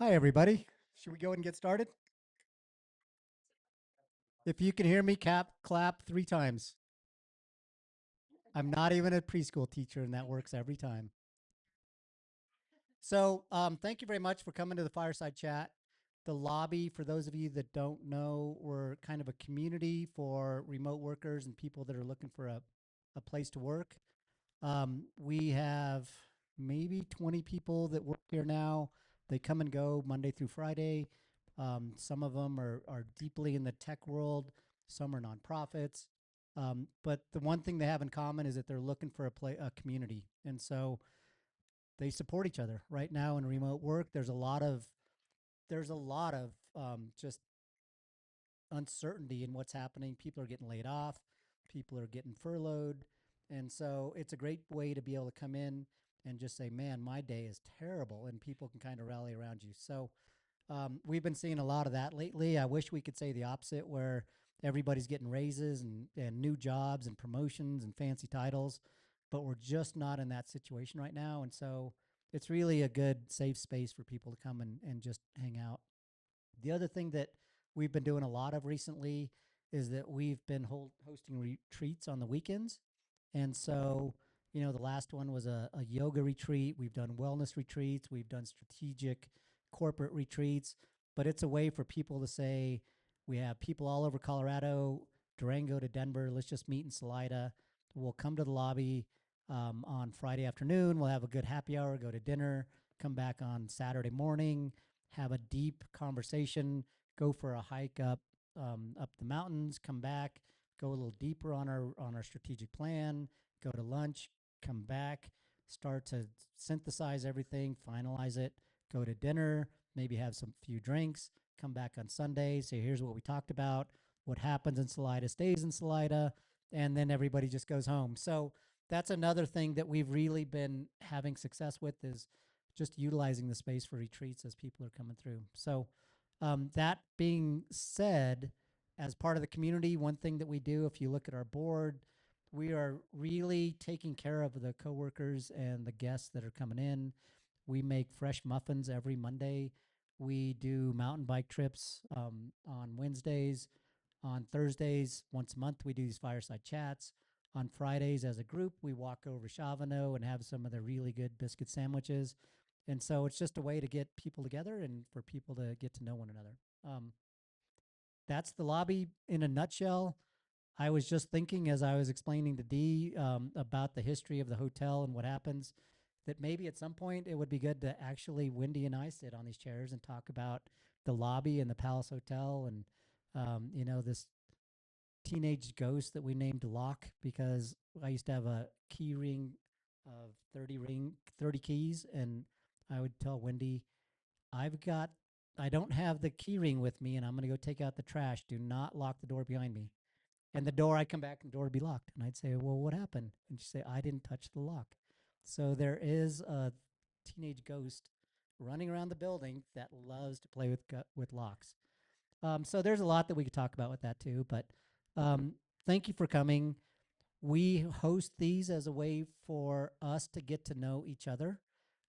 Hi, everybody. Should we go ahead and get started? If you can hear me, clap 3 times. I'm not even a preschool teacher, and that works every time. So, thank you very much for coming to the Fireside Chat. The lobby, for those of you that don't know, we're kind of a community for remote workers and people that are looking for a place to work. We have maybe 20 people that work here now. They come and go Monday through Friday. Some of them are deeply in the tech world. Some are nonprofits. But the one thing they have in common is that they're looking for a community. And so they support each other. Right now in remote work, there's a lot of just uncertainty in what's happening. People are getting laid off, people are getting furloughed. And so it's a great way to be able to come in and just say, man, my day is terrible. And people can kind of rally around you. So we've been seeing a lot of that lately. I wish we could say the opposite, where everybody's getting raises and new jobs and promotions and fancy titles, but we're just not in that situation right now. And so it's really a good safe space for people to come and just hang out. The other thing that we've been doing a lot of recently is that we've been hosting retreats on the weekends. And so, the last one was a yoga retreat. We've done wellness retreats. We've done strategic corporate retreats. But it's a way for people to say, we have people all over Colorado, Durango to Denver. Let's just meet in Salida. We'll come to the lobby on Friday afternoon. We'll have a good happy hour, go to dinner, come back on Saturday morning, have a deep conversation, go for a hike up the mountains, come back, go a little deeper on our strategic plan, go to lunch, come back, start to synthesize everything, finalize it, go to dinner, maybe have some few drinks, come back on Sunday, say here's what we talked about, what happens in Salida stays in Salida, and then everybody just goes home. So that's another thing that we've really been having success with, is just utilizing the space for retreats as people are coming through. So that being said, as part of the community, one thing that we do, if you look at our board, we are really taking care of the coworkers and the guests that are coming in. We make fresh muffins every Monday. We do mountain bike trips on Wednesdays. On Thursdays, once a month, we do these fireside chats. On Fridays, as a group, we walk over Chavano and have some of the really good biscuit sandwiches. And so it's just a way to get people together and for people to get to know one another. Um, that's the lobby in a nutshell. I was just thinking as I was explaining to Dee about the history of the hotel and what happens, that maybe at some point it would be good to actually Wendy and I sit on these chairs and talk about the lobby and the Palace Hotel and this teenage ghost that we named Lock, because I used to have a key ring of 30 keys, and I would tell Wendy, I've got I don't have the key ring with me, and I'm going to go take out the trash. Do not lock the door behind me. And the door, I come back and the door would be locked. And I'd say, well, what happened? And she'd say, I didn't touch the lock. So there is a teenage ghost running around the building that loves to play with locks. So there's a lot that we could talk about with that too. But thank you for coming. We host these as a way for us to get to know each other.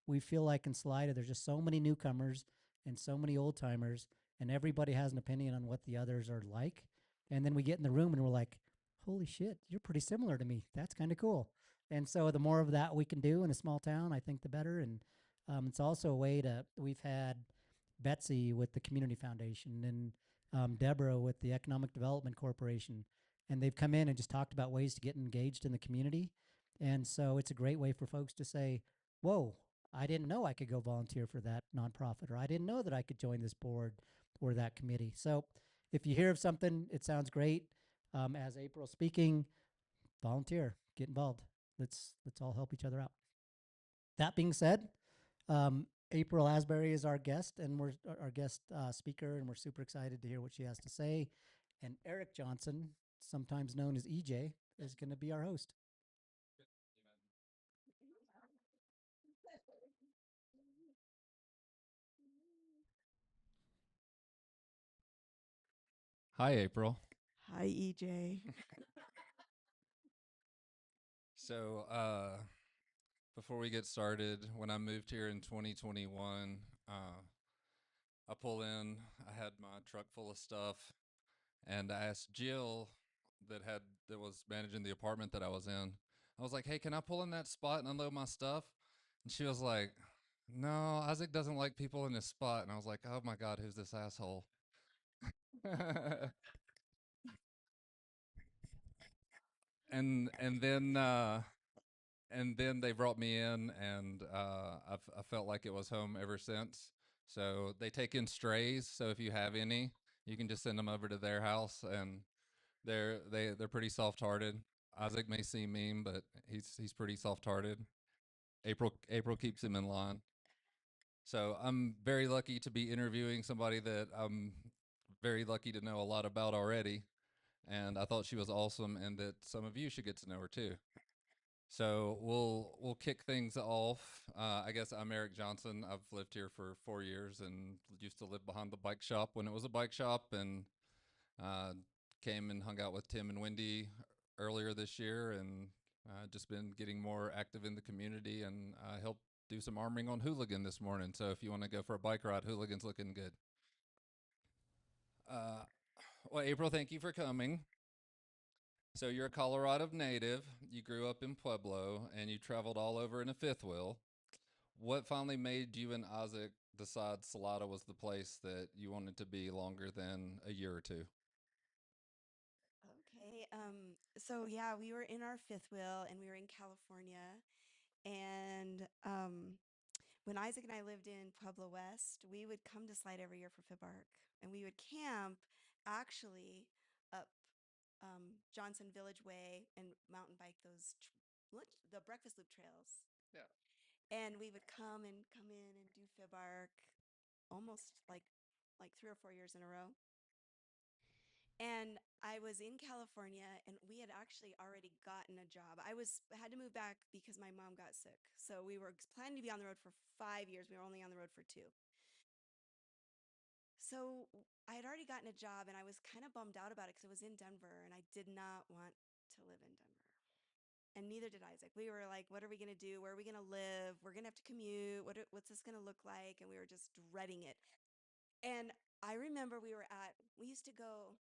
We feel like in Salida, there's just so many newcomers and so many old timers, and everybody has an opinion on what the others are like. And then we get in the room and we're like, holy shit, you're pretty similar to me. That's kind of cool. And so the more of that we can do in a small town, I think the better. And it's also a way we've had Betsy with the Community Foundation and Deborah with the Economic Development Corporation. And they've come in and just talked about ways to get engaged in the community. And so it's a great way for folks to say, whoa, I didn't know I could go volunteer for that nonprofit, or I didn't know that I could join this board or that committee. So if you hear of something, it sounds great. As April speaking, volunteer, get involved. Let's all help each other out. That being said, April Asbury is our guest, and we're our guest speaker, and we're super excited to hear what she has to say. And Eric Johnson, sometimes known as EJ, is going to be our host. Hi, April. Hi, EJ. So, Before we get started, when I moved here in 2021, I pull in. I had my truck full of stuff, and I asked Jill, that was managing the apartment that I was in. I was like, "Hey, can I pull in that spot and unload my stuff?" And she was like, "No, Isaac doesn't like people in his spot." And I was like, "Oh my God, who's this asshole?" and then they brought me in, and I felt like it was home ever since. So they take in strays. So if you have any, you can just send them over to their house, and they're pretty soft hearted. Isaac may seem mean, but he's pretty soft hearted. April keeps him in line. So I'm very lucky to be interviewing somebody that I'm very lucky to know a lot about already. And I thought she was awesome, and that some of you should get to know her too. So we'll kick things off. I guess I'm Eric Johnson. I've lived here for 4 years and used to live behind the bike shop when it was a bike shop, and uh, came and hung out with Tim and Wendy earlier this year, and just been getting more active in the community, and helped do some arming on Hooligan this morning. So if you want to go for a bike ride, Hooligan's looking good. Uh, well, April, thank you for coming. So you're a Colorado native. You grew up in Pueblo, and you traveled all over in a fifth wheel. What finally made you and Isaac decide Salida was the place that you wanted to be longer than a year or two? Okay. So yeah, we were in our fifth wheel and we were in California. And when Isaac and I lived in Pueblo West, we would come to Slide every year for FIBARK. And we would camp actually up Johnson Village Way and mountain bike the breakfast loop trails. Yeah. And we would come in and do FIBARK almost like 3 or 4 years in a row. And I was in California and we had actually already gotten a job. I was had to move back because my mom got sick. So we were planning to be on the road for 5 years. We were only on the road for 2. So I had already gotten a job and I was kind of bummed out about it because it was in Denver and I did not want to live in Denver. And neither did Isaac. We were like, what are we going to do? Where are we going to live? We're going to have to commute. What's this going to look like? And we were just dreading it. And I remember we used to go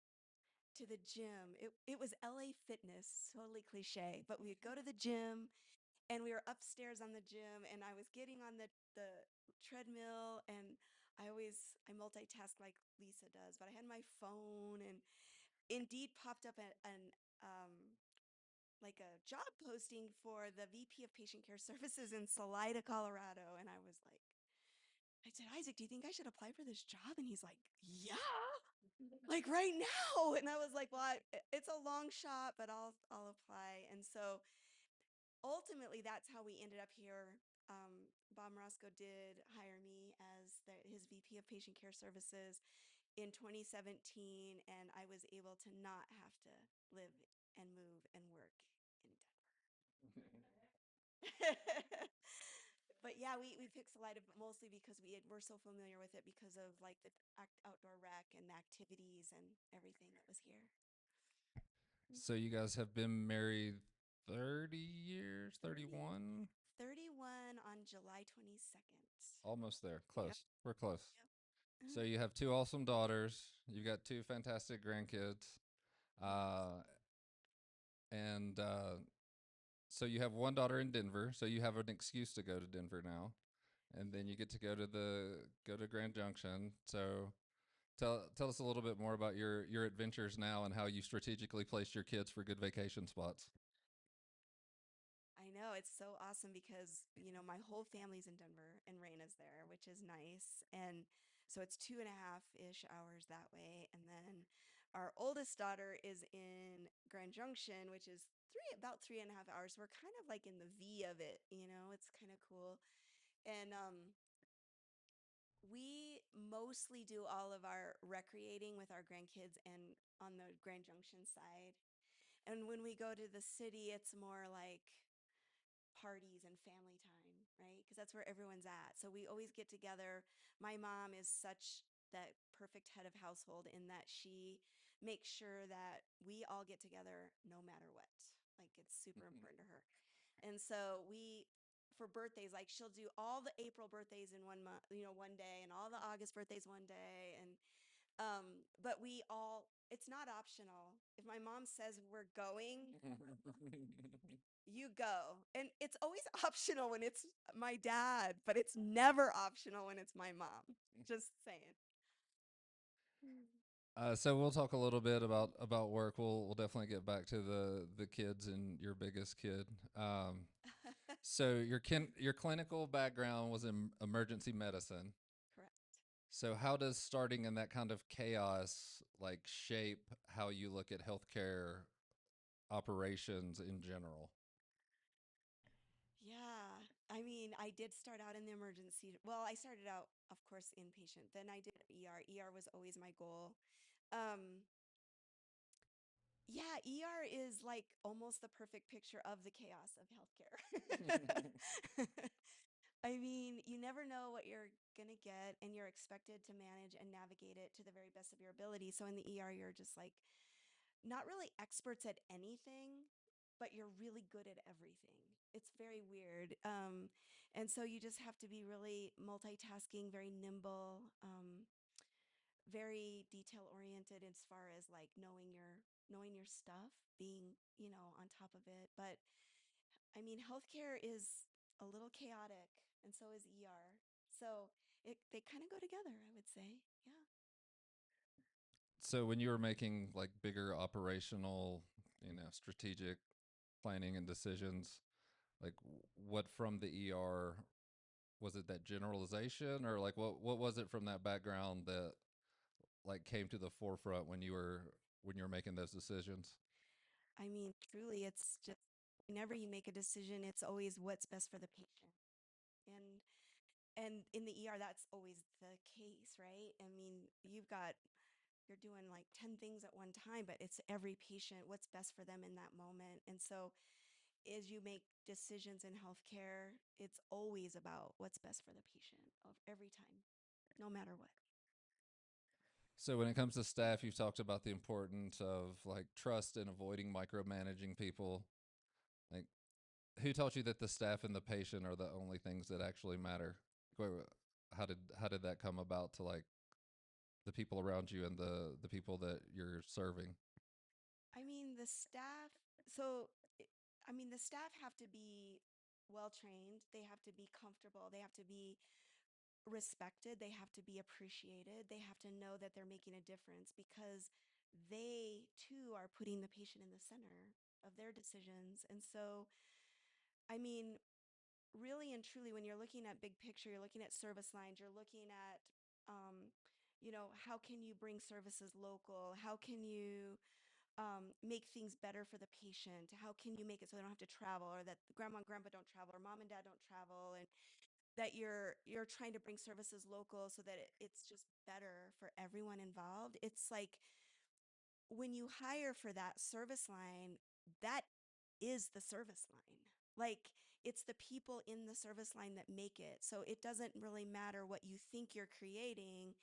to the gym. It was LA Fitness, totally cliche, but we'd go to the gym and we were upstairs on the gym and I was getting on the treadmill and I multitask like Lisa does, but I had my phone and Indeed popped up like a job posting for the VP of Patient Care Services in Salida, Colorado. And I said, Isaac, do you think I should apply for this job? And he's like, yeah, like right now. And I was like, well, it's a long shot, but I'll apply. And so ultimately, that's how we ended up here. Bob Morosco did hire me as his VP of Patient Care Services in 2017, and I was able to not have to live and move and work in Denver. But yeah, we picked Salida mostly because we're so familiar with it because of like the outdoor rec and the activities and everything that was here. So you guys have been married 30 years, 30, 31? 31 on July 22nd. Almost there. Yep, Close. We're close. yep. So you have two awesome daughters. You've got two fantastic grandkids. Yes. Uh, and so you have one daughter in Denver. So you have an excuse to go to Denver now. And then you get to go to Grand Junction. So tell us a little bit more about your adventures now and how you strategically placed your kids for good vacation spots. I know it's so awesome because, my whole family's in Denver and Raina's there, which is nice. And so it's 2.5-ish hours that way. And then our oldest daughter is in Grand Junction, which is about 3.5 hours. So we're kind of like in the V of it. It's kind of cool. And we mostly do all of our recreating with our grandkids and on the Grand Junction side. And when we go to the city, it's more like parties and family time, right? Because that's where everyone's at. So we always get together. My mom is such that perfect head of household in that she makes sure that we all get together no matter what. Like it's super important to her. And so for birthdays, like she'll do all the April birthdays in 1 month, one day, and all the August birthdays one day. And but we all, it's not optional. If my mom says we're going, you go. And it's always optional when it's my dad, but it's never optional when it's my mom. Just saying. So we'll talk a little bit about work. We'll definitely get back to the kids and your biggest kid. So your clinical background was in emergency medicine. Correct. So how does starting in that kind of chaos like shape how you look at healthcare operations in general? Yeah. I mean, I did start out in the emergency. Well, I started out, of course, inpatient. Then I did ER. ER was always my goal. Um, yeah, ER is like almost the perfect picture of the chaos of healthcare. I mean, you never know what you're going to get, and you're expected to manage and navigate it to the very best of your ability. So in the ER, you're just like not really experts at anything, but you're really good at everything. It's very weird. And so you just have to be really multitasking, very nimble, very detail oriented as far as like knowing your stuff, being, on top of it. But I mean, healthcare is a little chaotic, and so is ER. So they kind of go together, I would say. Yeah. So when you were making like bigger operational, strategic planning and decisions, like what from the ER, was it that generalization, or like what was it from that background that like came to the forefront when you were making those decisions? I mean, truly, it's just whenever you make a decision, it's always what's best for the patient. And and in the ER, that's always the case, right? I mean, you're doing like 10 things at one time, but it's every patient, what's best for them in that moment. And so as you make decisions in healthcare, it's always about what's best for the patient of every time, no matter what. So when it comes to staff, you've talked about the importance of like trust and avoiding micromanaging people. Like, who taught you that the staff and the patient are the only things that actually matter? How did that come about to like the people around you and the people that you're serving? I mean, the staff, so, I mean, the staff have to be well trained, they have to be comfortable, they have to be respected, they have to be appreciated, they have to know that they're making a difference because they too are putting the patient in the center of their decisions. And so, I mean, really and truly, when you're looking at big picture, you're looking at service lines, you're looking at, how can you bring services local? How can you make things better for the patient? How can you make it so they don't have to travel, or that grandma and grandpa don't travel, or mom and dad don't travel, and that you're trying to bring services local so that it's just better for everyone involved. It's like when you hire for that service line, that is the service line. Like it's the people in the service line that make it. So it doesn't really matter what you think you're creating.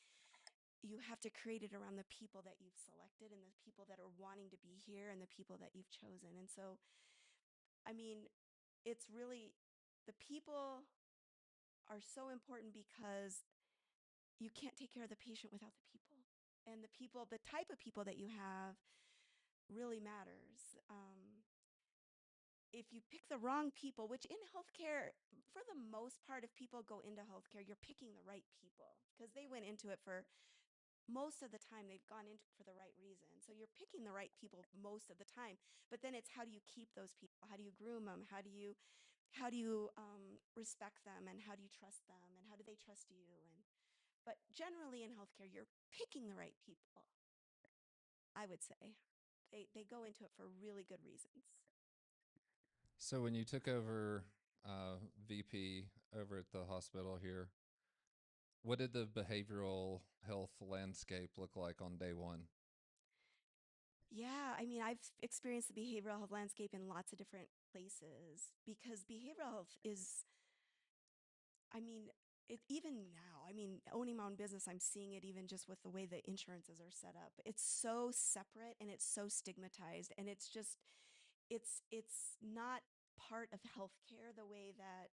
You have to create it around the people that you've selected and the people that are wanting to be here and the people that you've chosen. And so, I mean, it's really the people are so important because you can't take care of the patient without the people. And the people, the type of people that you have really matters. If you pick the wrong people, which in healthcare, for the most part, if people go into healthcare, you're picking the right people because they went into it for most of the time, they've gone into it for the right reason. So you're picking the right people most of the time. But then it's how do you keep those people? How do you groom them? How do you respect them? And how do you trust them? And how do they trust you? And but generally in healthcare, you're picking the right people, I would say. They go into it for really good reasons. So when you took over VP over at the hospital here, what did the behavioral health landscape look like on day one? Yeah, I mean, I've experienced the behavioral health landscape in lots of different places because behavioral health is, I mean, even now, I mean, owning my own business, I'm seeing it even just with the way the insurances are set up. It's so separate and it's so stigmatized, and it's just, it's not part of healthcare the way that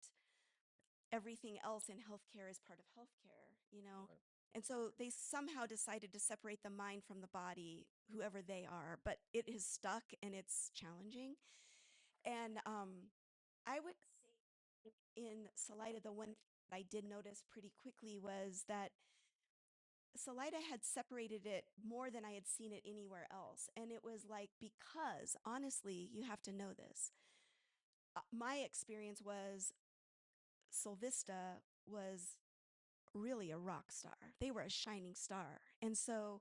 everything else in healthcare is part of healthcare, you know? Right. And so they somehow decided to separate the mind from the body, whoever they are, but it is stuck and it's challenging. And I would say in Salida, the one that I did notice pretty quickly was that Salida had separated it more than I had seen it anywhere else. And it was like, because honestly, you have to know this. My experience was Solvista was really a rock star. They were a shining star. And so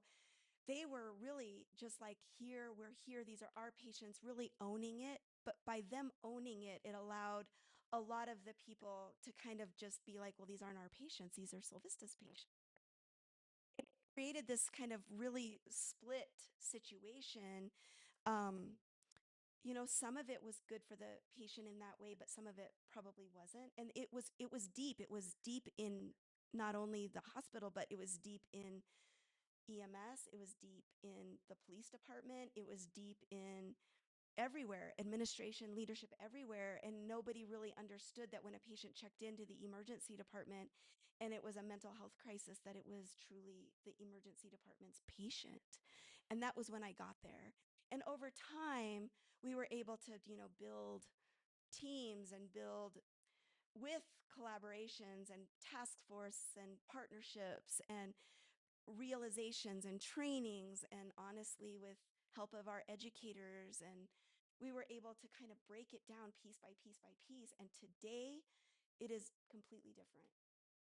they were really just like, here, we're here. These are our patients, really owning it. But by them owning it, it allowed a lot of the people to kind of just be like, well, these aren't our patients. These are Solvista's patients. It created this kind of really split situation. Um, some of it was good for the patient in that way, but some of it probably wasn't. And it was deep. It was deep in not only the hospital, but it was deep in EMS. It was deep in the police department. It was deep in everywhere, administration, leadership, everywhere. And nobody really understood that when a patient checked into the emergency department and it was a mental health crisis, that it was truly the emergency department's patient. And that was when I got there. And over time, we were able to, build teams and build with collaborations and task force and partnerships and realizations and trainings, and honestly with help of our educators, and we were able to kind of break it down piece by piece by piece. And today it is completely different.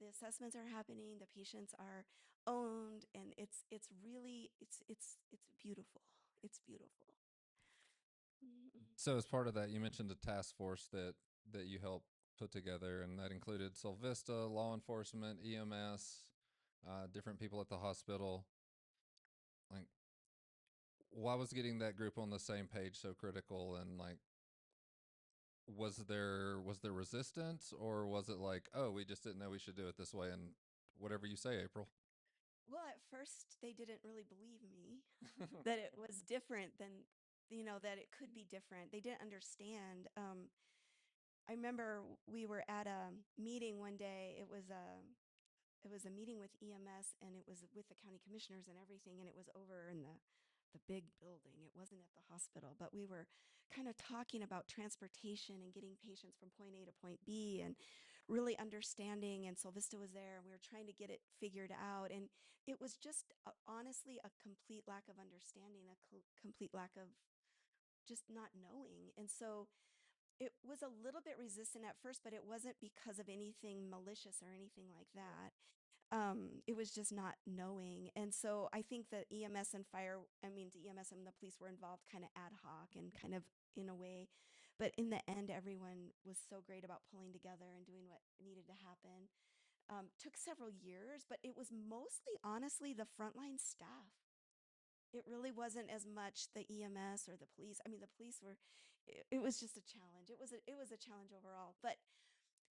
The assessments are happening, the patients are owned, and it's really it's beautiful. It's beautiful. Mhm. So as part of that, you mentioned a task force that you helped put together, and that included Solvista, law enforcement, EMS, different people at the hospital. Like, why was getting that group on the same page so critical? And like, was there resistance, or was it like, oh, we just didn't know we should do it this way, and whatever you say, April? Well, at first they didn't really believe me that it was different than, that it could be different. They didn't understand. I remember we were at a meeting one day. It was a meeting with EMS, and it was with the county commissioners and everything, and it was over in the big building. It wasn't at the hospital, but we were kind of talking about transportation and getting patients from point A to point B and really understanding. And Solvista was there, and we were trying to get it figured out. And it was just honestly a complete lack of understanding, a complete lack of just not knowing. And so it was a little bit resistant at first, but it wasn't because of anything malicious or anything like that. It was just not knowing. And so I think that EMS and the EMS and the police were involved kind of ad hoc and kind of in a way. But in the end, everyone was so great about pulling together and doing what needed to happen. Took several years, but it was mostly, honestly, the frontline staff. It really wasn't as much the EMS or the police. I mean, the police were, it was just a challenge. It was a challenge overall, but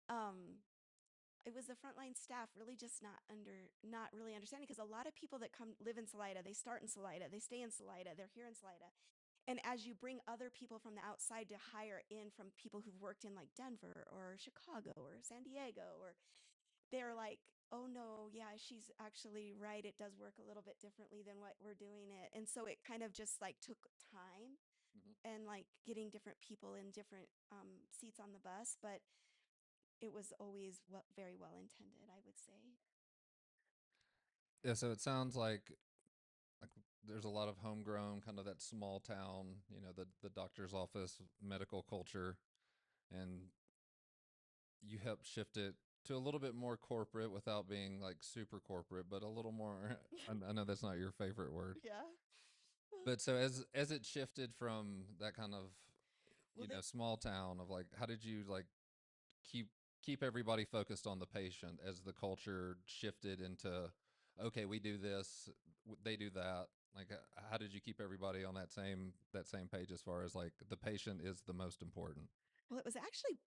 um, it was the frontline staff really just not really understanding, because a lot of people that come live in Salida, they start in Salida, they stay in Salida, they're here in Salida. And as you bring other people from the outside to hire in from people who've worked in like Denver or Chicago or San Diego, or they're like, oh no, yeah, she's actually right. It does work a little bit differently than what we're doing it. And so it kind of just like took time Mhm. and like getting different people in different seats on the bus. But it was always very well intended, I would say. Yeah, so it sounds like there's a lot of homegrown, kind of that small town, the doctor's office medical culture, and you help shift it to a little bit more corporate without being like super corporate, but a little more. I know that's not your favorite word, Yeah. but so as it shifted from that kind of Well, the, small town of like, how did you like keep keep everybody focused on the patient as the culture shifted into, okay, we do this, they do that. Like, how did you keep everybody on that same page as far as like the patient is the most important? well, it was actually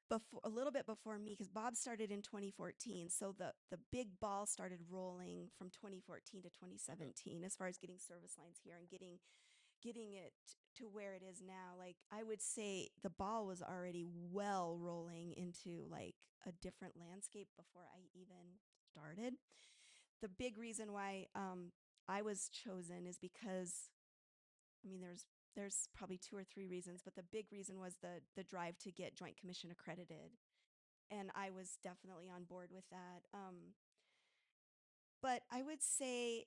before, a little bit before me, because Bob started in 2014. So the big ball started rolling from 2014 to Okay. 2017 as far as getting service lines here and getting it to where it is now. Like, I would say the ball was already well rolling into into like a different landscape before I even started. The big reason why I was chosen is because, I mean, there's probably two or three reasons, but the big reason was the drive to get Joint Commission accredited, and I was definitely on board with that. But I would say,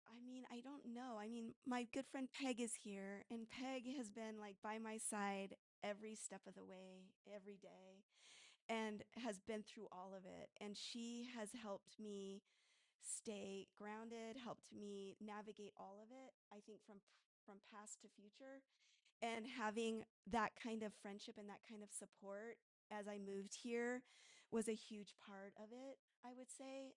I mean, I don't know. I mean, my good friend Peg is here, and Peg has been like by my side every step of the way, every day, and has been through all of it. And she has helped me stay grounded, helped me navigate all of it, I think from past to future. And having that kind of friendship and that kind of support as I moved here was a huge part of it, I would say.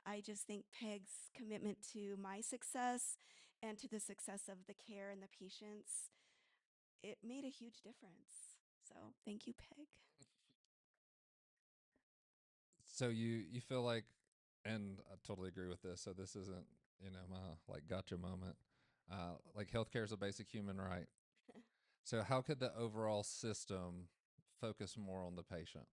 I just think Peg's commitment to my success and to the success of the care and the patients, it made a huge difference. So thank you, Peg. So you feel like, and I totally agree with this. So this isn't my like gotcha moment. Like healthcare is a basic human right. So how could the overall system focus more on the patient?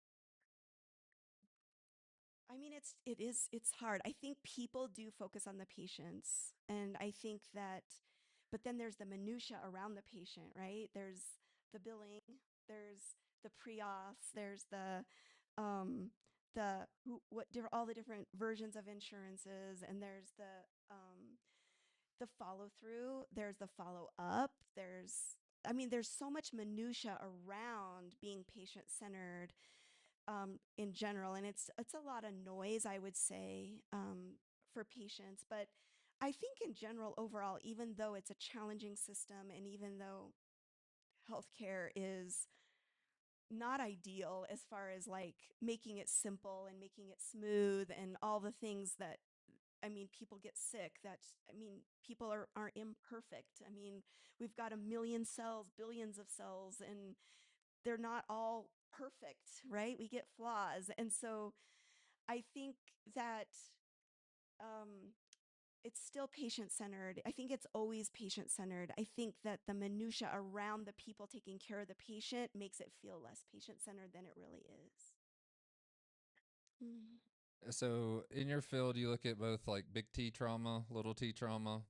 I mean, it's hard. I think people do focus on the patients, and I think that, but then there's the minutia around the patient, right? There's the billing, there's the pre-auths, there's um, all the different versions of insurances, and there's the follow through, there's the follow up, I mean, there's so much minutia around being patient centered in general, and it's a lot of noise, I would say, for patients. But I think in general, overall, even though it's a challenging system, and even though healthcare is not ideal as far as like making it simple and making it smooth and all the things that, I mean, people get sick. I mean, people are imperfect. I mean, we've got a million cells, billions of cells, and they're not all perfect, right? We get flaws. And so I think that um, it's still patient centered. I think it's always patient centered. I think that the minutia around the people taking care of the patient makes it feel less patient centered than it really is. Mm. So in your field, you look at both like big T trauma, little T trauma.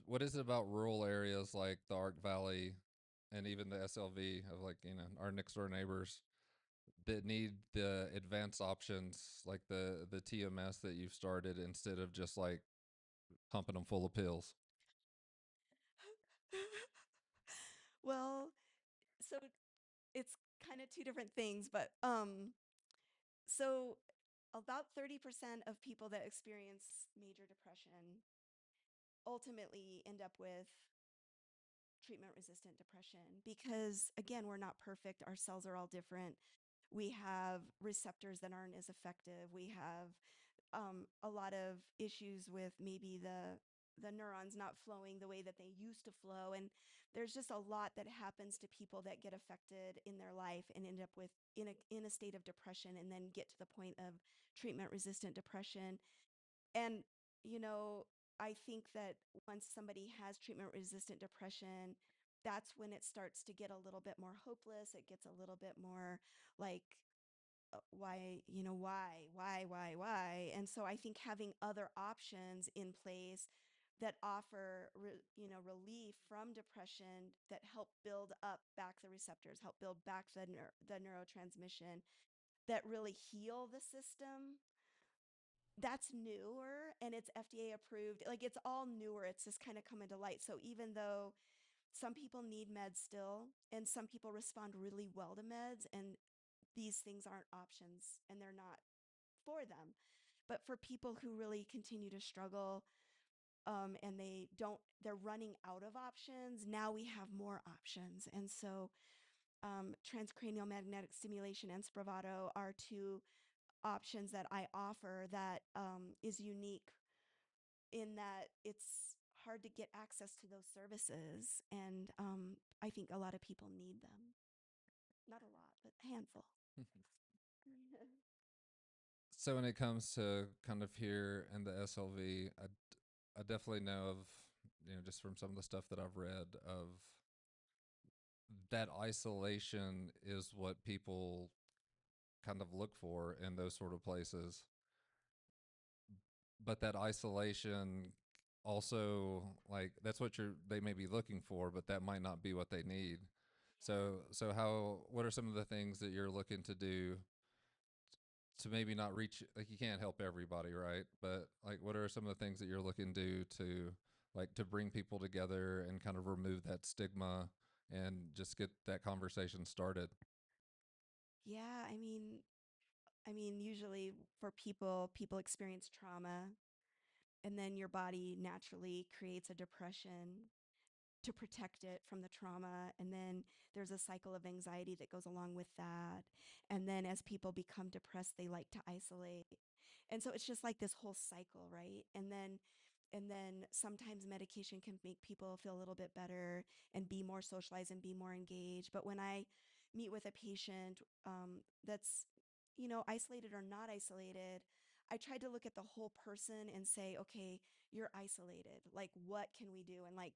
What is it about rural areas like the Ark Valley and even the SLV of like, our next door neighbors that need the advanced options like the TMS that you've started instead of just like pumping them full of pills? Well, so it's kind of two different things, but so about 30% of people that experience major depression ultimately end up with treatment resistant depression because, again, we're not perfect. Our cells are all different. We have receptors that aren't as effective. We have a lot of issues with maybe the neurons not flowing the way that they used to flow, and there's just a lot that happens to people that get affected in their life and end up with in a state of depression and then get to the point of treatment resistant depression. And, you know, I think that once somebody has treatment resistant depression, that's when it starts to get a little bit more hopeless. It gets a little bit more like, why, why? And so I think having other options in place that offer, relief from depression, that help build up back the receptors, help build back the neurotransmission, that really heal the system, that's newer and it's FDA approved. Like, it's all newer. It's just kind of coming to light. So even though some people need meds still, and some people respond really well to meds, and these things aren't options and they're not for them. But for people who really continue to struggle, and they're running out of options, now we have more options. And so transcranial magnetic stimulation and Spravato are two options that I offer that is unique in that it's hard to get access to those services. And I think a lot of people need them. Not a lot, but a handful. So when it comes to kind of here in the SLV, I definitely know of, just from some of the stuff that I've read of that isolation is what people kind of look for in those sort of places. But that isolation also, like, that's what they may be looking for, but that might not be what they need. So how, what are some of the things that you're looking to do to maybe not reach, like, you can't help everybody, right? But like, what are some of the things that you're looking to do to, like, to bring people together and kind of remove that stigma and just get that conversation started? Yeah, I mean, usually for people experience trauma, and then your body naturally creates a depression to protect it from the trauma. And then there's a cycle of anxiety that goes along with that. And then as people become depressed, they like to isolate. And so it's just like this whole cycle, right? And then sometimes medication can make people feel a little bit better and be more socialized and be more engaged. But when I meet with a patient that's, isolated or not isolated, I tried to look at the whole person and say, okay, you're isolated. Like, what can we do? And like,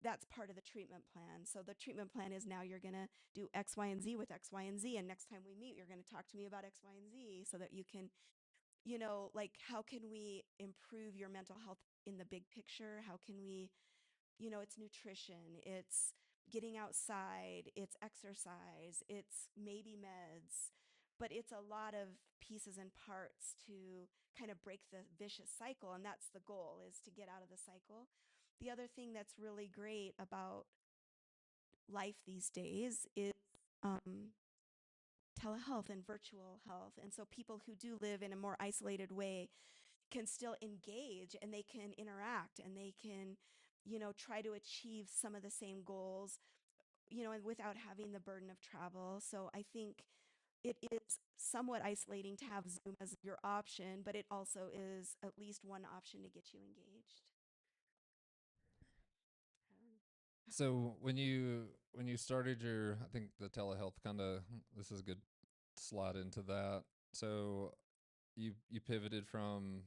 that's part of the treatment plan. So the treatment plan is now you're going to do X, Y, and Z with X, Y, and Z. And next time we meet, you're going to talk to me about X, Y, and Z so that you can, like, how can we improve your mental health in the big picture? How can we, it's nutrition, it's getting outside, it's exercise, it's maybe meds, but it's a lot of pieces and parts to kind of break the vicious cycle. And that's the goal, is to get out of the cycle. The other thing that's really great about life these days is um, telehealth and virtual health. And so people who do live in a more isolated way can still engage and they can interact and they can, try to achieve some of the same goals, and without having the burden of travel. So I think it is somewhat isolating to have Zoom as your option, but it also is at least one option to get you engaged. So when you started your, I think the telehealth kind of, this is a good slide into that. So you pivoted from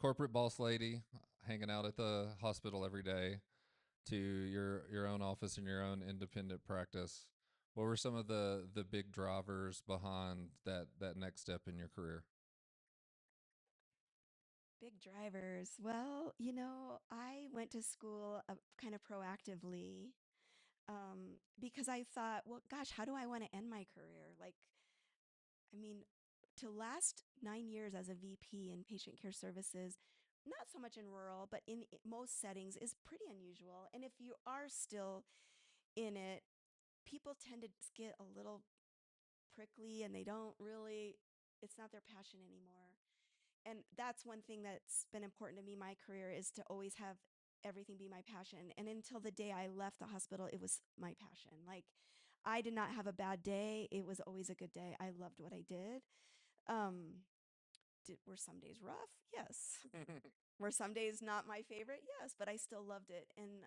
corporate boss lady hanging out at the hospital every day to your own office and your own independent practice. What were some of the big drivers behind that next step in your career? Big drivers. Well, I went to school kind of proactively because I thought, well, gosh, how do I want to end my career? Like, I mean, to last 9 years as a VP in patient care services, not so much in rural, but in most settings, is pretty unusual. And if you are still in it, people tend to just get a little prickly and they don't really, it's not their passion anymore. And that's one thing that's been important to me, my career, is to always have everything be my passion. And until the day I left the hospital, it was my passion. Like, I did not have a bad day. It was always a good day. I loved what I did. Um, were some days rough? Yes. Were some days not my favorite? Yes, but I still loved it. And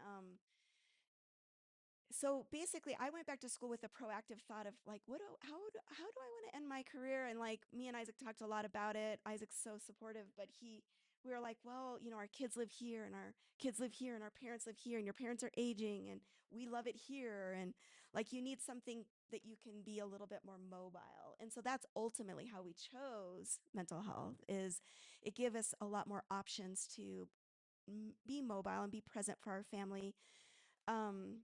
so basically I went back to school with a proactive thought of like, how do I want to end my career? And like, me and Isaac talked a lot about it. Isaac's so supportive, but we were like, well, our kids live here and our kids live here and our parents live here and your parents are aging and we love it here. And like, you need something that you can be a little bit more mobile. And so that's ultimately how we chose mental health. Is it gave us a lot more options to be mobile and be present for our family. Um,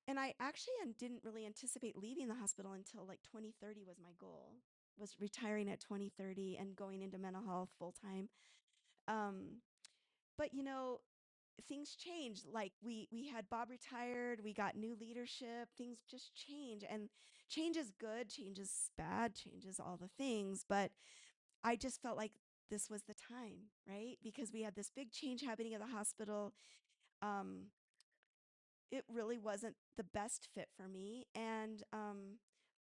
and I actually didn't really anticipate leaving the hospital until like 2030 was my goal, was retiring at 2030 and going into mental health full time. Um, but things changed. Like, we had Bob retired, we got new leadership, things just change. And change is good, change is bad, change is all the things. But I just felt like this was the time, right? Because we had this big change happening at the hospital. Um, it really wasn't the best fit for me. And a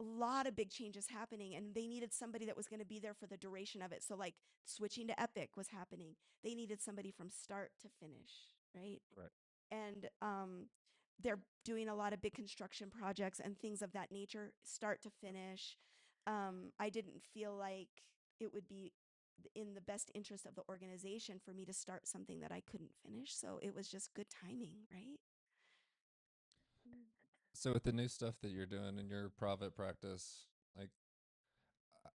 lot of big changes happening, and they needed somebody that was going to be there for the duration of it. So, like, switching to Epic was happening. They needed somebody from start to finish, right? Right. And they're doing a lot of big construction projects and things of that nature, start to finish. I didn't feel like it would be in the best interest of the organization for me to start something that I couldn't finish. So it was just good timing, right? So with the new stuff that you're doing in your private practice, like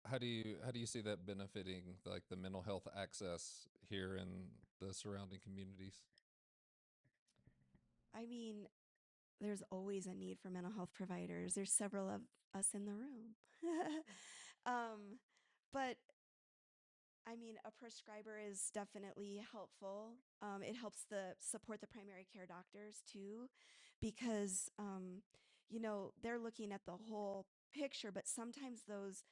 how do you see that benefiting like the mental health access here in the surrounding communities? I mean, there's always a need for mental health providers. There's several of us in the room. um, but I mean, a prescriber is definitely helpful. It helps the support the primary care doctors too, because they're looking at the whole picture. But sometimes those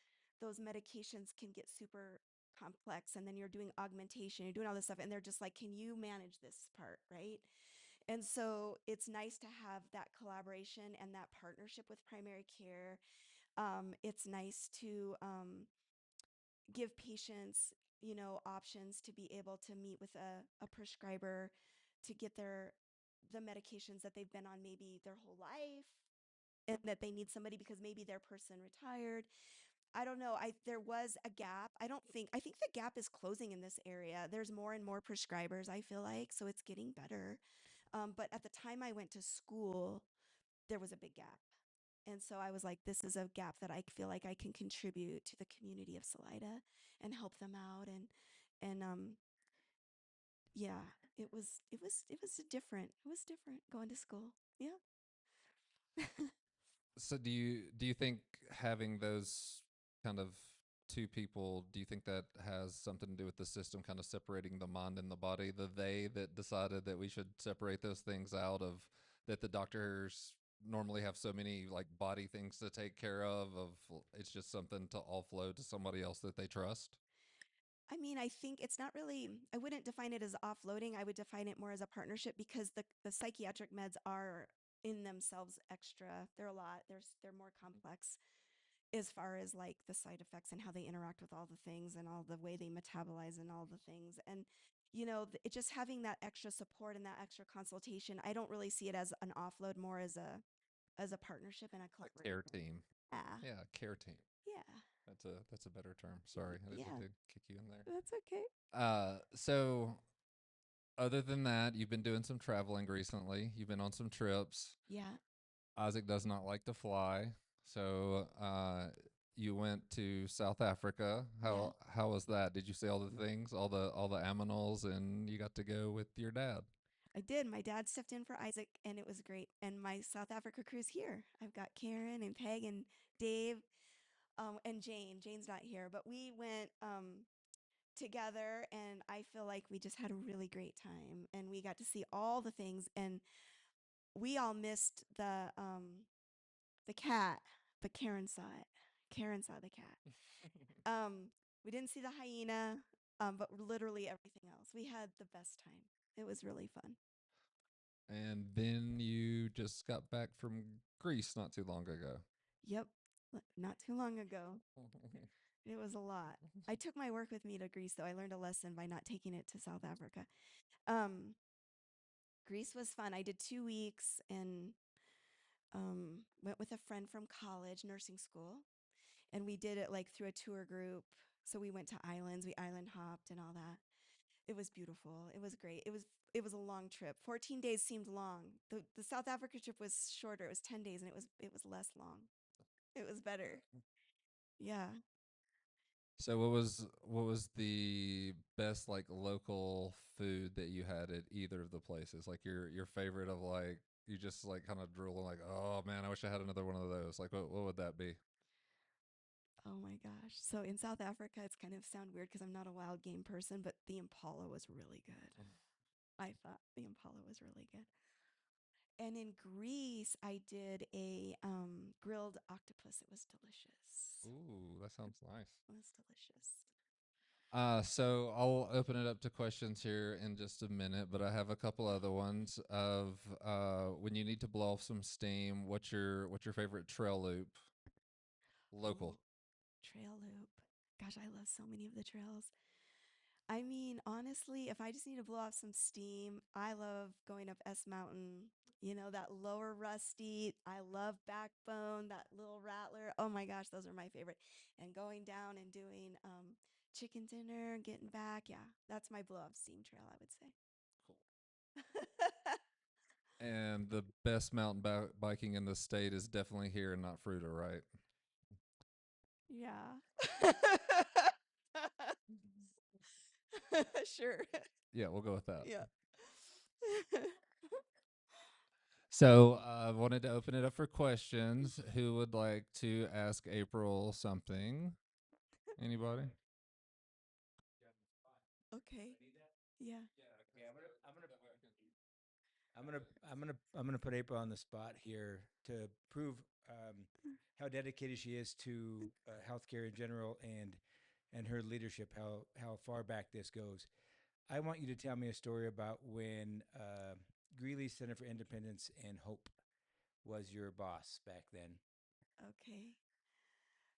medications can get super complex, and then you're doing augmentation, you're doing all this stuff, and they're just like, "Can you manage this part, right?" And so it's nice to have that collaboration and that partnership with primary care. It's nice to give patients, options to be able to meet with a prescriber to get the medications that they've been on maybe their whole life and that they need somebody because maybe their person retired. I don't know. There was a gap. I think the gap is closing in this area. There's more and more prescribers, I feel like, so it's getting better. But at the time I went to school, there was a big gap. And so I was like, this is a gap that I feel like I can contribute to the community of Salida and help them out. And yeah, it was different going to school. Yeah. So do you think having those kind of two people, do you think that has something to do with the system kind of separating the mind and the body? The they that decided that we should separate those things out of that the doctors normally have so many like body things to take care of it's just something to offload to somebody else that they trust. I mean, I think it's not really, I wouldn't define it as offloading. I would define it more as a partnership because the psychiatric meds are in themselves extra. They're a lot. They're more complex as far as like the side effects and how they interact with all the things and all the way they metabolize and all the things. And it just having that extra support and that extra consultation, I don't really see it as an offload, more as a partnership and a A care collaboration. team. Yeah. Yeah, care team. Yeah. That's a better term. Sorry, I didn't mean Yeah. to kick you in there. That's okay. So other than that, you've been doing some traveling recently. You've been on some trips. Yeah. Isaac does not like to fly, so you went to South Africa. Yeah. How was that? Did you see all the things, all the aminals, and you got to go with your dad? I did. My dad stepped in for Isaac and it was great. And my South Africa crew's here. I've got Karen and Peg and Dave, and Jane. Jane's not here, but we went together and I feel like we just had a really great time and we got to see all the things and we all missed the cat, but Karen saw it. Karen saw the cat. We didn't see the hyena, but literally everything else. We had the best time. It was really fun. And then you just got back from Greece not too long ago. Yep, not too long ago. It was a lot. I took my work with me to Greece, though. I learned a lesson by not taking it to South Africa. Um, Greece was fun. I did 2 weeks and went with a friend from college, nursing school, and we did it like through a tour group. So we went to islands, we island hopped and all that. It was beautiful. It was great. It was a long trip. 14 days seemed long. The South Africa trip was shorter. It was 10 days and it was less long. It was better. Yeah. So what was the best like local food that you had at either of the places? Like your favorite of like you just like kind of drooling like, oh man, I wish I had another one of those. Like what would that be? Oh my gosh. So in South Africa, it's kind of sound weird because I'm not a wild game person, but the impala was really good. I thought the impala was really good. And in Greece, I did a grilled octopus. It was delicious. Ooh, that sounds nice. It was delicious. So I'll open it up to questions here in just a minute, but I have a couple other ones of when you need to blow off some steam, what's your favorite trail loop? Local. Oh, trail loop. Gosh, I love so many of the trails. I mean, honestly, if I just need to blow off some steam, I love going up S Mountain. That lower Rusty. I love Backbone, that little Rattler. Oh my gosh, those are my favorite. And going down and doing chicken dinner and getting back. Yeah, that's my blow off steam trail, I would say. Cool. And the best mountain biking in the state is definitely here and not Fruita, right? Yeah. Sure. Yeah, we'll go with that. Yeah. So I wanted to open it up for questions. Who would like to ask April something? Anybody? Okay. Yeah. Okay, I'm gonna put April on the spot here to prove how dedicated she is to healthcare in general and her leadership. How far back this goes. I want you to tell me a story about when Greeley Center for Independence and Hope was your boss back then. Okay.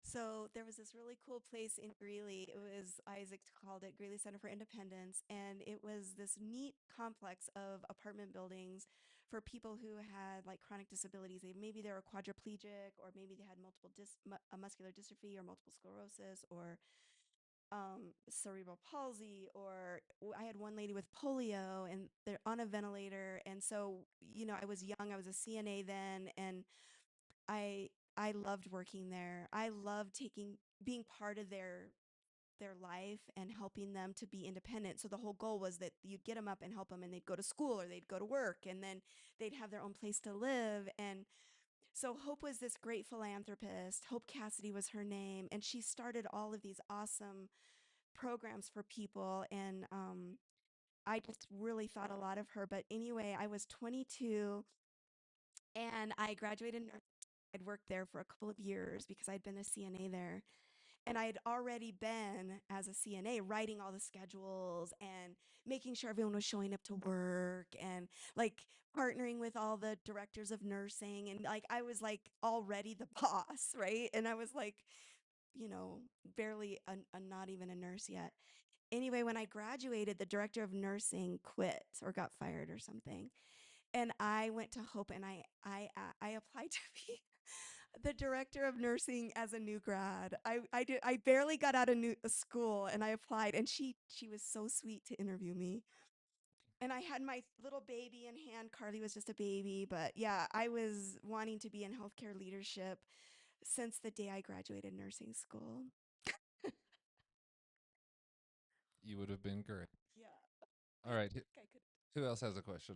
So there was this really cool place in Greeley. It was Isaac called it Greeley Center for Independence, and it was this neat complex of apartment buildings for people who had like chronic disabilities. Maybe they were quadriplegic, or maybe they had multiple muscular dystrophy, or multiple sclerosis, or cerebral palsy, or I had one lady with polio, and they're on a ventilator. And so, I was young. I was a CNA then, and I I loved working there. I loved being part of their life and helping them to be independent. So the whole goal was that you'd get them up and help them, and they'd go to school or they'd go to work, and then they'd have their own place to live. And so Hope was this great philanthropist. Hope Cassidy was her name, and she started all of these awesome programs for people. And I just really thought a lot of her. But anyway, I was 22 and I graduated. I'd worked there for a couple of years because I'd been a CNA there. And I had already been, as a CNA, writing all the schedules and making sure everyone was showing up to work, and like partnering with all the directors of nursing. And like, I was like already the boss, right? And I was like, you know, barely not even a nurse yet. Anyway, when I graduated, the director of nursing quit or got fired or something. And I went to Hope, and I applied to be the director of nursing as a new grad. I barely got out of school, and I applied, and she was so sweet to interview me. And I had my little baby in hand. Carly was just a baby, but yeah, I was wanting to be in healthcare leadership since the day I graduated nursing school. You would have been great. Yeah. All right. I could. Who else has a question?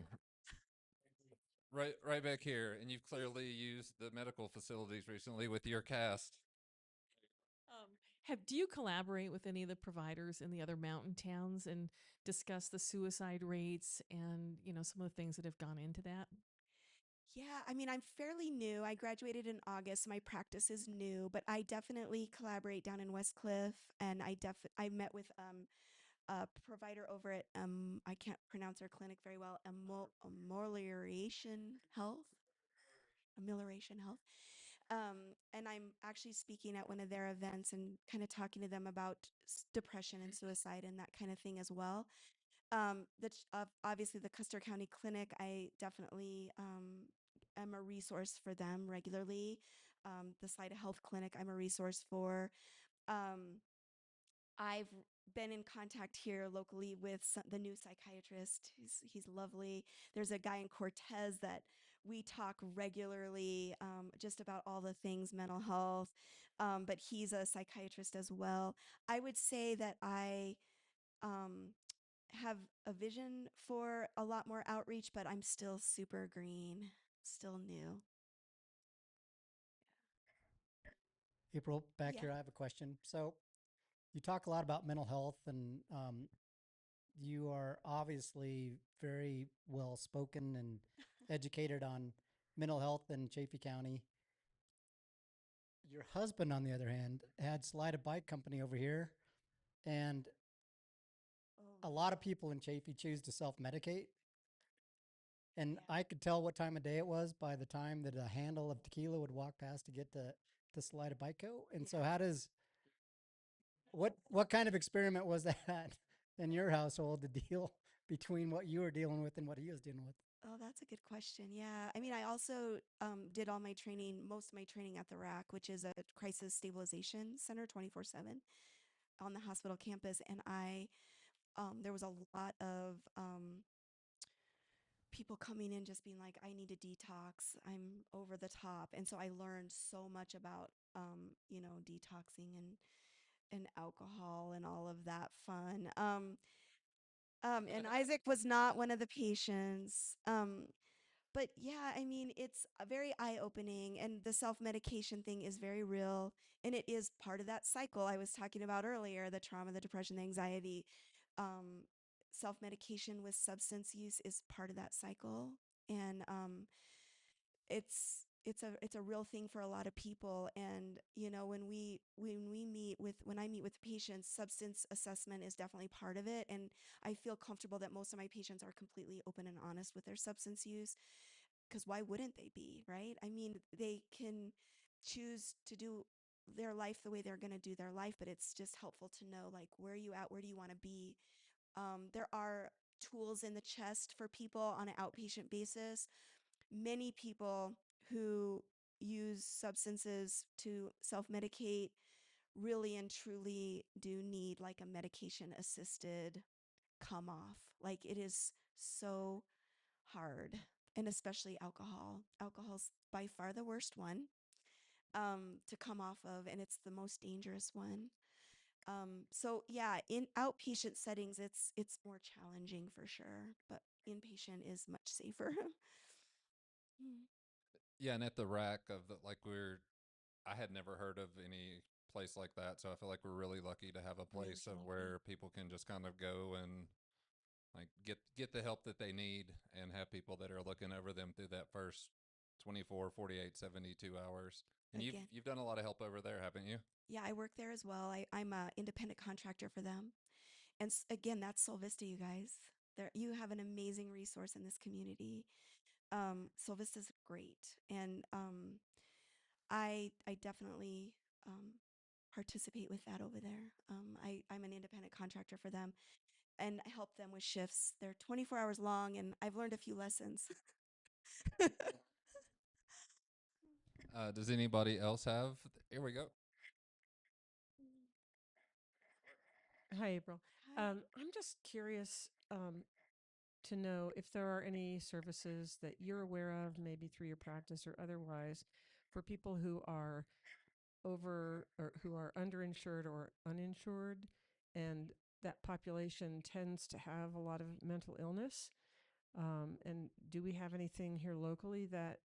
Right back here. And you've clearly used the medical facilities recently with your cast. Um, do you collaborate with any of the providers in the other mountain towns and discuss the suicide rates and some of the things that have gone into that? Yeah, I mean, I'm fairly new. I graduated in August. So my practice is new, but I definitely collaborate down in West Cliff, and I met with a provider over at I can't pronounce her clinic very well. Amelioration Health. And I'm actually speaking at one of their events and kind of talking to them about depression and suicide and that kind of thing as well. Obviously the Custer County Clinic, I definitely am a resource for them regularly. The Salida Health Clinic, I'm a resource for. Um, I've been in contact here locally with the new psychiatrist. He's lovely. There's a guy in Cortez that we talk regularly, just about all the things mental health, but he's a psychiatrist as well. I would say that I um, have a vision for a lot more outreach, but I'm still super green, still new. April, back Yeah. here, I have a question. So you talk a lot about mental health, and you are obviously very well spoken and educated on mental health in Chaffee County. Your husband, on the other hand, had Slide Bike Company over here, and Oh, a lot of people in Chaffee choose to self-medicate. And yeah. I could tell what time of day it was by the time that a handle of tequila would walk past to get to Slide Bico. And so, Yeah. how does what kind of experiment was that in your household to deal between what you were dealing with and what he was dealing with? Oh, that's a good question. Yeah. I mean, I also did all my training, most of my training at the RAC, which is a crisis stabilization center 24/7 on the hospital campus. And there was a lot of people coming in just being like, I need a detox. I'm over the top. And so I learned so much about, detoxing and alcohol and all of that fun. And Isaac was not one of the patients. But yeah, I mean, it's very eye opening, and the self medication thing is very real. And it is part of that cycle I was talking about earlier, the trauma, the depression, the anxiety. Um, Self medication with substance use is part of that cycle. And it's a real thing for a lot of people. And when I meet with patients, substance assessment is definitely part of it. And I feel comfortable that most of my patients are completely open and honest with their substance use, because why wouldn't they be, right? I mean, they can choose to do their life the way they're going to do their life, but it's just helpful to know, like, where are you at? Where do you want to be? There are tools in the chest for people on an outpatient basis. Many people who use substances to self medicate really and truly do need like a medication assisted come off. Like, it is so hard, and especially alcohol. Alcohol's by far the worst one to come off of, and it's the most dangerous one. So yeah, in outpatient settings, it's more challenging for sure, but inpatient is much safer. Mm. Yeah, and at the rack of the, like I had never heard of any place like that, so I feel like we're really lucky to have a Really place of lucky. where people can just kind of go and like get the help that they need and have people that are looking over them through that first 24, 48, 72 hours. And you've Again, you've done a lot of help over there, haven't you? yeah, I work there as well. I'm a independent contractor for them. And again, that's Sol Vista, you guys. There, you have an amazing resource in this community. Sol Vista's great, and I definitely participate with that over there. I'm an independent contractor for them, and I help them with shifts. They're 24 hours long, and I've learned a few lessons. Does anybody else have? Here we go. Hi, April. Hi. I'm just curious to know if there are any services that you're aware of, maybe through your practice or otherwise, for people who are over or who are underinsured or uninsured, and that population tends to have a lot of mental illness. And do we have anything here locally that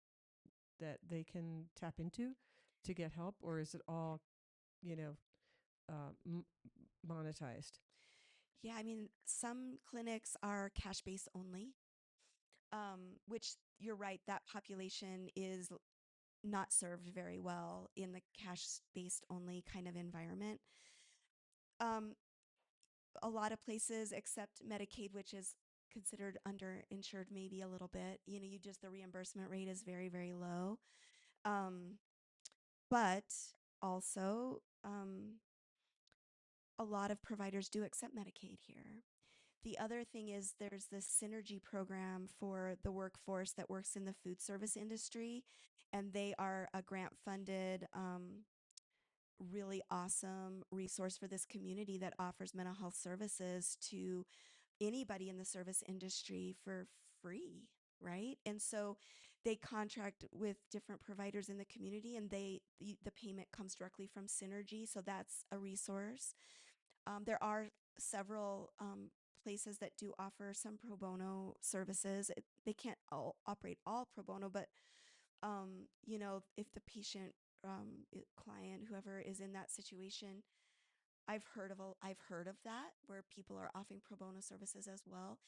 they can tap into to get help, or is it all, you know, monetized? Yeah, I mean, some clinics are cash based only, which you're right, that population is not served very well in the cash based only kind of environment. Um, a lot of places accept Medicaid, which is considered underinsured maybe a little bit. You just, the reimbursement rate is very, very low. Um, but also, a lot of providers do accept Medicaid here. The other thing is there's this synergy program for the workforce that works in the food service industry, and they are a grant funded, really awesome resource for this community that offers mental health services to anybody in the service industry for free, right? And so they contract with different providers in the community, and the payment comes directly from Synergy, so that's a resource. There are several places that do offer some pro bono services. They can't all operate all pro bono, but if the patient, client, whoever is in that situation, I've heard of that, where people are offering pro bono services as well.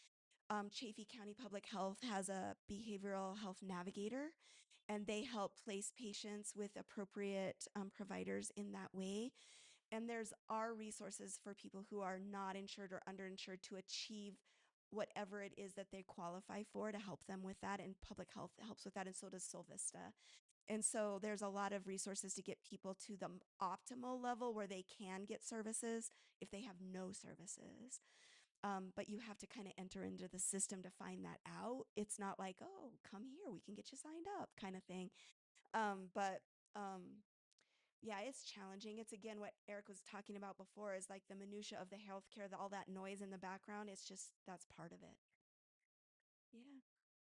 Chaffee County Public Health has a behavioral health navigator, and they help place patients with appropriate providers in that way. And there's our resources for people who are not insured or underinsured to achieve whatever it is that they qualify for, to help them with that. And public health helps with that, and so does Sol Vista. And so there's a lot of resources to get people to the optimal level where they can get services if they have no services. But you have to kind of enter into the system to find that out. It's not like, oh, come here, we can get you signed up kind of thing. But yeah, it's challenging. It's again what Eric was talking about before, is like the minutia of the healthcare, all that noise in the background. It's just, that's part of it. Yeah.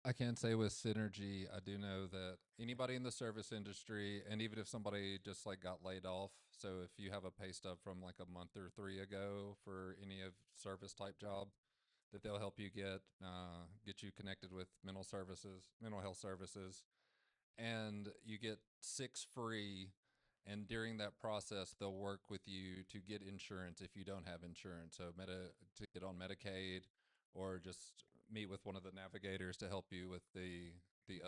I can say with Synergy, I do know that anybody in the service industry, and even if somebody just like got laid off, so if you have a pay stub from like a month or three ago for any of service type job, that they'll help you get you connected with mental health services, and you get 6 free. And during that process, they'll work with you to get insurance if you don't have insurance. So to get on Medicaid, or just meet with one of the navigators to help you with the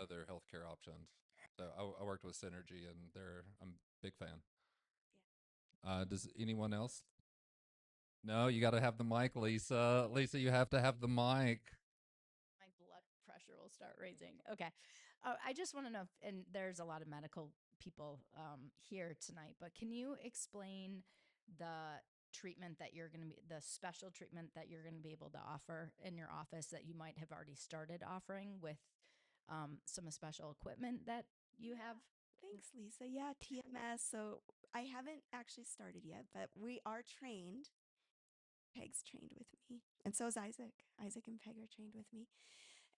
other healthcare options. So I worked with Synergy, and I'm a big fan. Does anyone else? No, you got to have the mic, Lisa. Lisa, you have to have the mic. My blood pressure will start raising. Okay. I just want to know, and there's a lot of medical people here tonight, but can you explain the treatment that you're going to be, the special treatment that you're going to be able to offer in your office that you might have already started offering with some special equipment that you have? Thanks, Lisa. Yeah, TMS. So I haven't actually started yet, but we are trained. Peg's trained with me, and so is Isaac. Isaac and Peg are trained with me,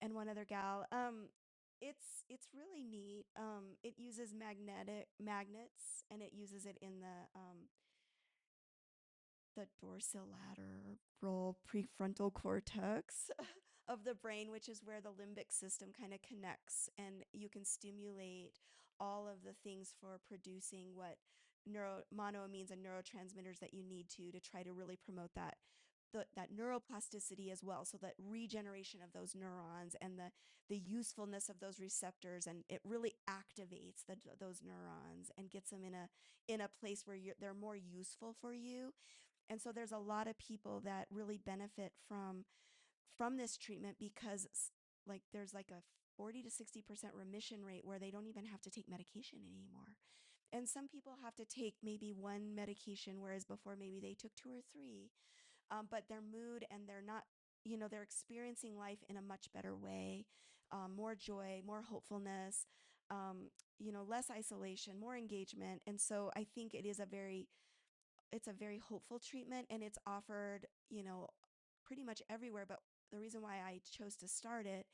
and one other gal. It's really neat. It uses magnets, and it uses it in the dorsolateral prefrontal cortex of the brain, which is where the limbic system kind of connects, and you can stimulate all of the things for producing what monoamines and neurotransmitters that you need to try to really promote that neuroplasticity as well, so that regeneration of those neurons and the usefulness of those receptors, and it really activates those neurons and gets them in a place where they're more useful for you. And so there's a lot of people that really benefit from this treatment because like there's like a 40 to 60% remission rate where they don't even have to take medication anymore. And some people have to take maybe one medication, whereas before maybe they took two or three. But their mood and they're not, they're experiencing life in a much better way, more joy, more hopefulness, less isolation, more engagement. And so I think it's a very hopeful treatment, and it's offered, pretty much everywhere. But the reason why I chose to start it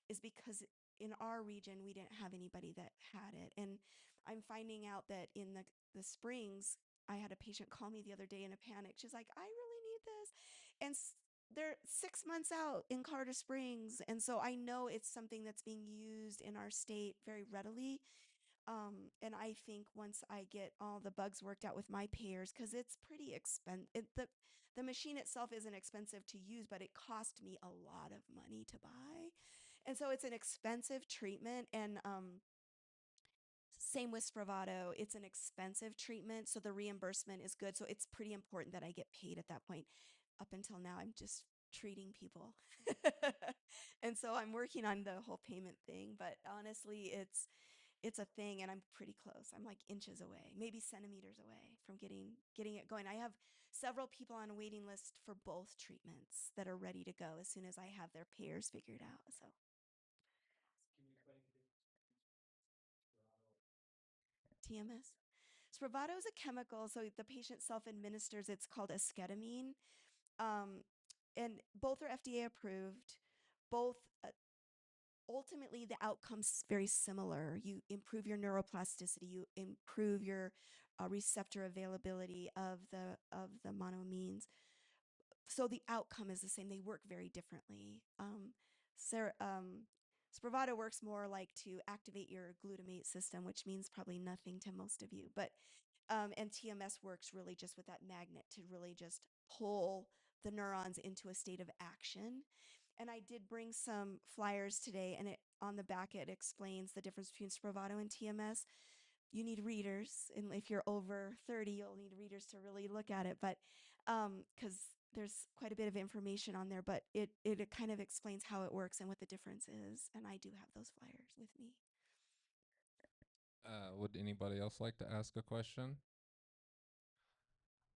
is because in our region, we didn't have anybody that had it. And I'm finding out that in the Springs, I had a patient call me the other day in a panic. She's like, I really need this. And they're 6 months out in Colorado Springs. And so I know it's something that's being used in our state very readily. And I think once I get all the bugs worked out with my payers, because it's pretty expensive. The machine itself isn't expensive to use, but it cost me a lot of money to buy. And so it's an expensive treatment. And same with Spravato, it's an expensive treatment. So the reimbursement is good. So it's pretty important that I get paid at that point. Up until now, I'm just treating people. And so I'm working on the whole payment thing. But honestly, it's a thing, and I'm pretty close. I'm like inches away, maybe centimeters away from getting it going. I have several people on a waiting list for both treatments that are ready to go as soon as I have their payers figured out. So TMS. Spravato is a chemical, so the patient self-administers. It's called esketamine, um, and both are FDA approved. Both ultimately the outcome's very similar. You improve your neuroplasticity, you improve your receptor availability of the monoamines. So the outcome is the same. They work very differently. Spravato works more like to activate your glutamate system, which means probably nothing to most of you. But and TMS works really just with that magnet to really just pull the neurons into a state of action. And I did bring some flyers today, and on the back it explains the difference between Spravato and TMS. You need readers, and if you're over 30, you'll need readers to really look at it. But because there's quite a bit of information on there, but it kind of explains how it works and what the difference is. And I do have those flyers with me. Would anybody else like to ask a question?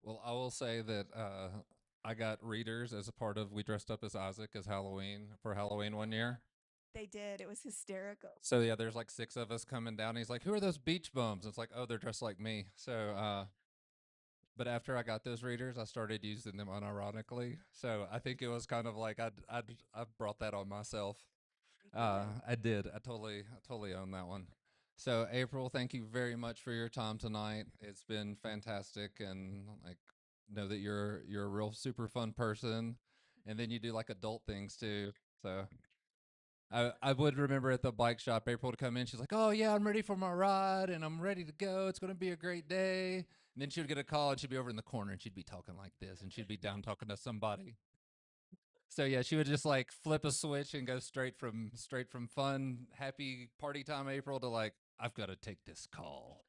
Well, I will say that I got readers as a part of, we dressed up as Isaac as Halloween for Halloween one year. They did. It was hysterical. So yeah, there's like 6 of us coming down. He's like, "Who are those beach bums?" It's like, "Oh, they're dressed like me." So, but after I got those readers, I started using them unironically. So I think it was kind of like I brought that on myself. I did. I totally own that one. So April, thank you very much for your time tonight. It's been fantastic, and like know that you're a real super fun person, and then you do like adult things too. So I would remember at the bike shop, April would come in. She's like, "Oh yeah, I'm ready for my ride, and I'm ready to go. It's going to be a great day." And then she would get a call, and she'd be over in the corner, and she'd be talking like this, and she'd be down talking to somebody. So yeah, she would just like flip a switch and go straight from fun, happy party time April to like, I've got to take this call.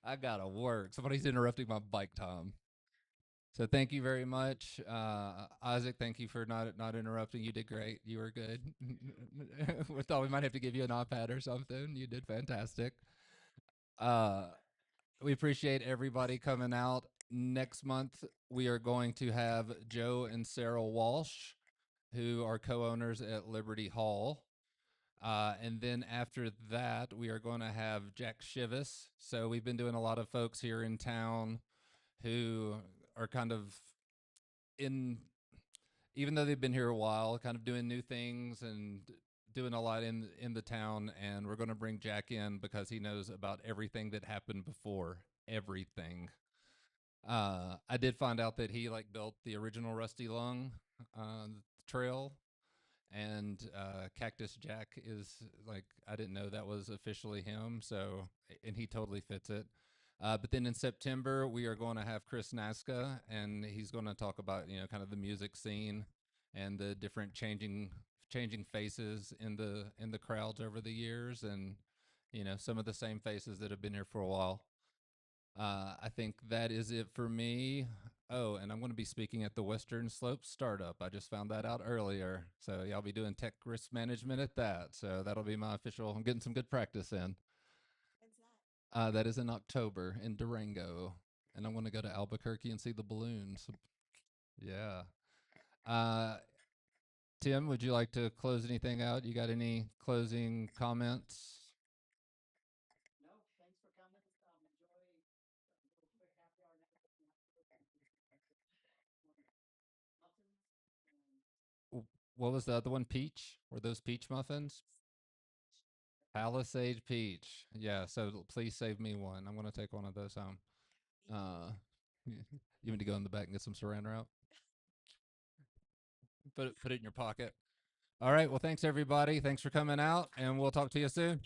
I gotta work. Somebody's interrupting my bike time. So thank you very much, Isaac. Thank you for not interrupting. You did great. You were good. We thought we might have to give you an iPad or something. You did fantastic. Uh, we appreciate everybody coming out. Next month we are going to have Joe and Sarah Walsh, who are co-owners at Liberty Hall. And then after that, we are going to have Jack Shivis. So we've been doing a lot of folks here in town who are kind of in, even though they've been here a while, kind of doing new things and doing a lot in the town. And we're going to bring Jack in because he knows about everything that happened before, everything. I did find out that he like built the original Rusty Lung trail, and Cactus Jack is like, I didn't know that was officially him. So, and he totally fits it. But then in September we are going to have Chris Nazca, and he's going to talk about kind of the music scene and the different changing faces in the crowds over the years, and some of the same faces that have been here for a while. I think that is it for me. Oh, and I'm going to be speaking at the Western Slope Startup. I just found that out earlier. So, yeah, I'll be doing tech risk management at that. So, that'll be my official. I'm getting some good practice in. When's that? That is in October in Durango. And I'm going to go to Albuquerque and see the balloons. Yeah. Uh, Tim, would you like to close anything out? You got any closing comments? What was the other one? Peach? Were those peach muffins? Palisade peach. Yeah, so please save me one. I'm going to take one of those home. Uh, you need to go in the back and get some saran wrap? Put it in your pocket. All right. Well, thanks everybody. Thanks for coming out, and we'll talk to you soon.